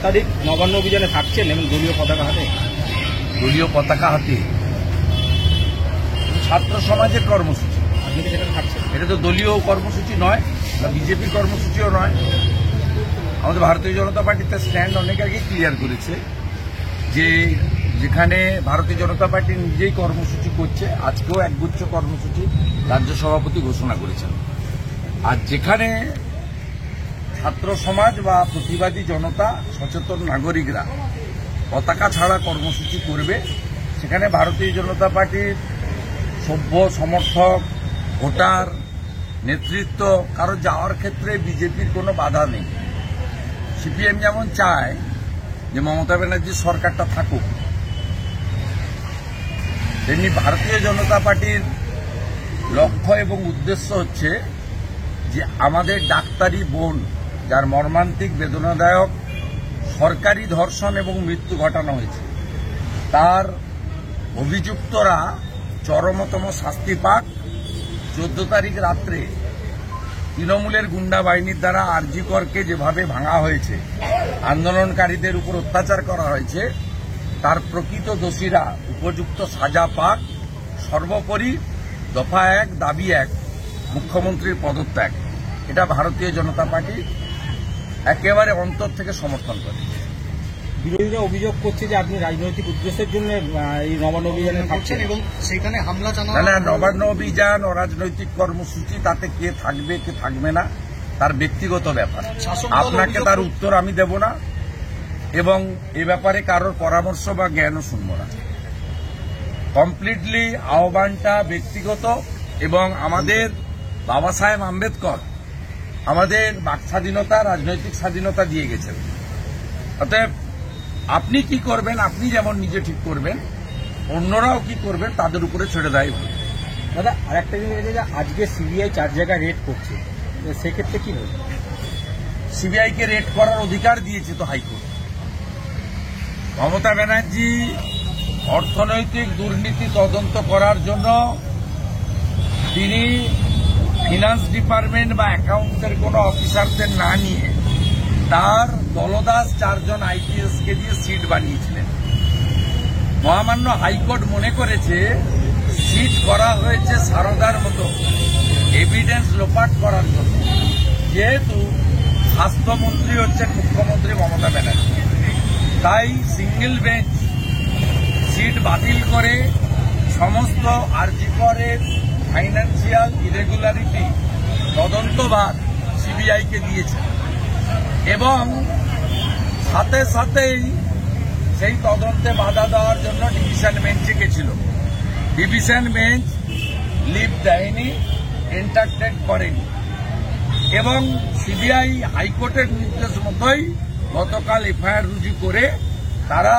তারিখ নবান্ন অভিযানে থাকছেন এবং দলীয় পতাকা হাতে। দলীয় পতাকা হাতে ছাত্র সমাজের কর্মসূচি, আপনি কি সেখানে থাকছেন? এটা তো দলীয় কর্মসূচি নয় বা বিজেপির কর্মসূচিও নয়। আমাদের ভারতীয় জনতা পার্টিতে স্ট্যান্ড অনেক আগে ক্লিয়ার করেছে যে যেখানে ভারতীয় জনতা পার্টি নিজেই কর্মসূচি করছে, আজকেও একগুচ্ছ কর্মসূচি রাজ্য সভাপতি ঘোষণা করেছেন। আর যেখানে ছাত্র সমাজ বা প্রতিবাদী জনতা, সচেতন নাগরিকরা পতাকা ছাড়া কর্মসূচি করবে, সেখানে ভারতীয় জনতা পার্টির সভ্য সমর্থক, ভোটার, নেতৃত্ব কারো যাওয়ার ক্ষেত্রে বিজেপির কোনো বাধা নেই। সিপিএম যেমন চায় যে মমতা ব্যানার্জির সরকারটা থাকুক, তেমনি ভারতীয় জনতা পার্টির লক্ষ্য এবং উদ্দেশ্য হচ্ছে যে আমাদের ডাক্তারি বোন, যার মর্মান্তিক বেদনাদায়ক সরকারি ধর্ষণ এবং মৃত্যু ঘটানো হয়েছে, তার অভিযুক্তরা চরমতম শাস্তি পাক। 14 তারিখ রাত্রে তৃণমূলের গুন্ডা বাহিনীর দ্বারা আরজি করকে যেভাবে ভাঙা হয়েছে, আন্দোলনকারীদের উপর অত্যাচার করা হয়েছে, তার প্রকৃত দোষীরা উপযুক্ত সাজা পাক। সর্বোপরি দফা 1 দাবি 1 মুখ্যমন্ত্রীর পদত্যাগ, এটা ভারতীয় জনতা পার্টি একেবারে অন্তর থেকে সমর্থন করে। বিরোধীরা অভিযোগ করছে যে আপনি রাজনৈতিক উদ্দেশ্যের জন্য এই নবান্ন অভিযানে থাকছেন এবং সেখানে হামলা চালানো। না, নবান্ন অভিযান ও রাজনৈতিক কর্মসূচি, তাতে কে থাকবে কে থাকবে না তার ব্যক্তিগত ব্যাপার, আপনাকে তার উত্তর আমি দেব না এবং এ ব্যাপারে কারোর পরামর্শ বা জ্ঞানও শুনব না। কমপ্লিটলি আহ্বানটা ব্যক্তিগত এবং আমাদের বাবা সাহেব আম্বেদকর আমাদের বাক স্বাধীনতা, রাজনৈতিক স্বাধীনতা দিয়ে গেছেন। অতএব আপনি কি করবেন, আপনি যেমন নিজে ঠিক করবেন, অন্যরাও কি করবেন তাদের উপরে ছেড়ে দেয়। দাদা, আরেকটা জিনিস, আজকে সিবিআই 4 জায়গায় রেড করছে, সেক্ষেত্রে কি বলবে? সিবিআইকে রেড করার অধিকার দিয়েছে তো হাইকোর্ট। মমতা ব্যানার্জি অর্থনৈতিক দুর্নীতি তদন্ত করার জন্য তিনি ফিনান্স ডিপার্টমেন্ট বা অ্যাকাউন্টের কোন অফিসারদের না নিয়ে তার দলদাস 4 জন আইপিএসকে দিয়ে সিট বানিয়েছিলেন। মহামান্য হাইকোর্ট মনে করেছে সিট করা হয়েছে সারদার মতো এভিডেন্স লোপাট করার জন্য, যেহেতু স্বাস্থ্যমন্ত্রী হচ্ছেন মুখ্যমন্ত্রী মমতা ব্যানার্জি, তাই সিঙ্গেল বেঞ্চ সিট বাতিল করে সমস্ত আরজিকরের ফাইন্যান্সিয়াল ইরেগুলারিটি তদন্তভার সিবিআইকে দিয়েছে এবং সাথে সাথেই সেই তদন্তে বাধা দেওয়ার জন্য ডিভিশন বেঞ্চে গেছিল। ডিভিশন বেঞ্চ লিভ দেয়নি, এন্টারটেন করেনি এবং সিবিআই হাইকোর্টের নির্দেশ মতোই গতকাল এফআইআর রুজু করে তারা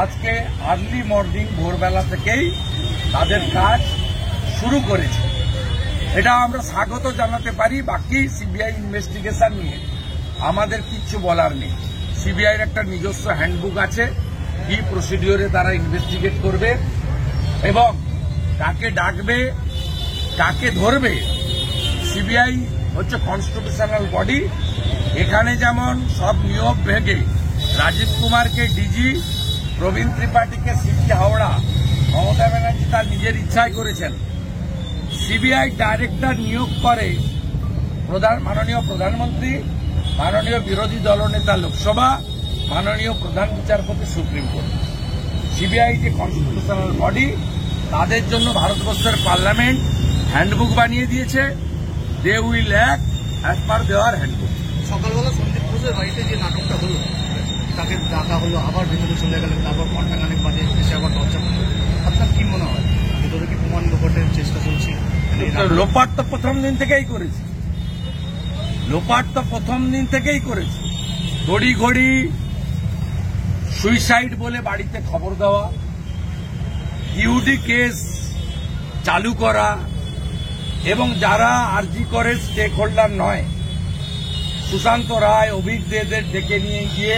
আজকে আর্লি মর্নিং ভোরবেলা থেকেই তাদের কাজ শুরু করেছে। এটা আমরা স্বাগত জানাতে পারি। বাকি সিবিআই ইনভেস্টিগেশন নিয়ে আমাদের কিচ্ছু বলার নেই। সিবিআইর একটা নিজস্ব হ্যান্ডবুক আছে, কি প্রসিডিওরে তারা ইনভেস্টিগেট করবে এবং কাকে ডাকবে, কাকে ধরবে। সিবিআই হচ্ছে কনস্টিটিউশনাল বডি, এখানে যেমন সব নিয়ম ভেঙে রাজীব কুমারকে ডিজি, প্রবীণ ত্রিপাঠীকে সিপি হাওড়া মমতা ব্যানার্জি তার নিজের ইচ্ছায় করেছেন। সিবিআই ডাইরেক্টর নিয়োগ করে মাননীয় প্রধানমন্ত্রী, মাননীয় বিরোধী দলনেতা লোকসভা, মাননীয় প্রধান বিচারপতি সুপ্রিম কোর্ট। সিবিআই যে কনস্টিটিউশনাল বডি, তাদের জন্য ভারতবর্ষের পার্লামেন্ট হ্যান্ডবুক বানিয়ে দিয়েছে। They will act as per দেওয়ার হ্যান্ডবুক। সকালবেলা সন্দীপ ঘোষের বাড়িতে যে নাটকটা হলো, তাকে ডাকা হলো, আবার ভেতরে চলে গেলেন, তারপর ঘন্টাখানেক বাজে এসে আবার দরজা খুলল। আপনার কি মনে হয়, ভেতরে কি প্রমাণ লোপাটের চেষ্টা চলছে? লোপাট তো প্রথম দিন থেকেই করেছে, লোপাট তো প্রথম দিন থেকেই করেছে। ঘড়ি ঘড়ি সুইসাইড বলে বাড়িতে খবর দেওয়া, ইউডি কেস চালু করা এবং যারা আরজি করে স্টেক হোল্ডার নয়, সুশান্ত রায়, অভিক দেদের ডেকে নিয়ে গিয়ে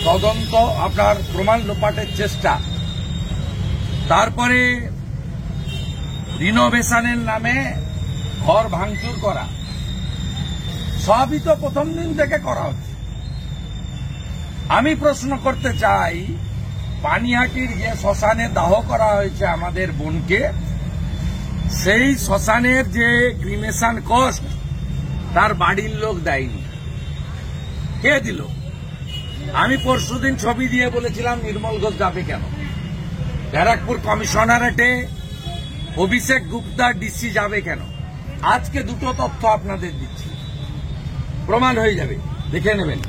তদন্ত, আপনার প্রমাণ লোপাটের চেষ্টা, তারপরে রিনোভেশনের নামে ঘর ভাঙচুর করা, সবই তো প্রথম দিন থেকে করা হচ্ছে। আমি প্রশ্ন করতে চাই, পানিহাটির যে শ্মশানে দাহ করা হয়েছে আমাদের বোনকে, সেই শ্মশানের যে ক্রিমেশন কস্ট তার বাড়ির লোক দেয়নি, কে দিল? আমি পরশুদিন ছবি দিয়ে বলেছিলাম নির্মল ঘোষ যাবে কেন? ব্যারাকপুর কমিশনারেটে অভিষেক গুপ্তা ডিসি যাবে কেন? আজকে দুটো তথ্য আপনাদের দিচ্ছি, প্রমাণ হয়ে যাবে, দেখে নেবেন।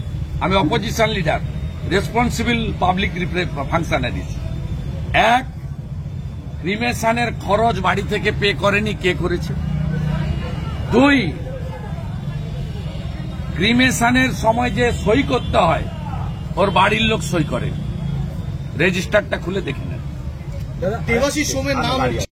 আমি opposition leader, responsible public functionaries. এক, ক্রিমেশনের খরচ বাড়ি থেকে পে করেনি, কে করেছে? দুই, ক্রিমেশনের সময় যে সই করতে হয় ওর বাড়ির লোক সই করে, রেজিস্টারটা খুলে দেখে নেন। দেবাশিস সোমের নাম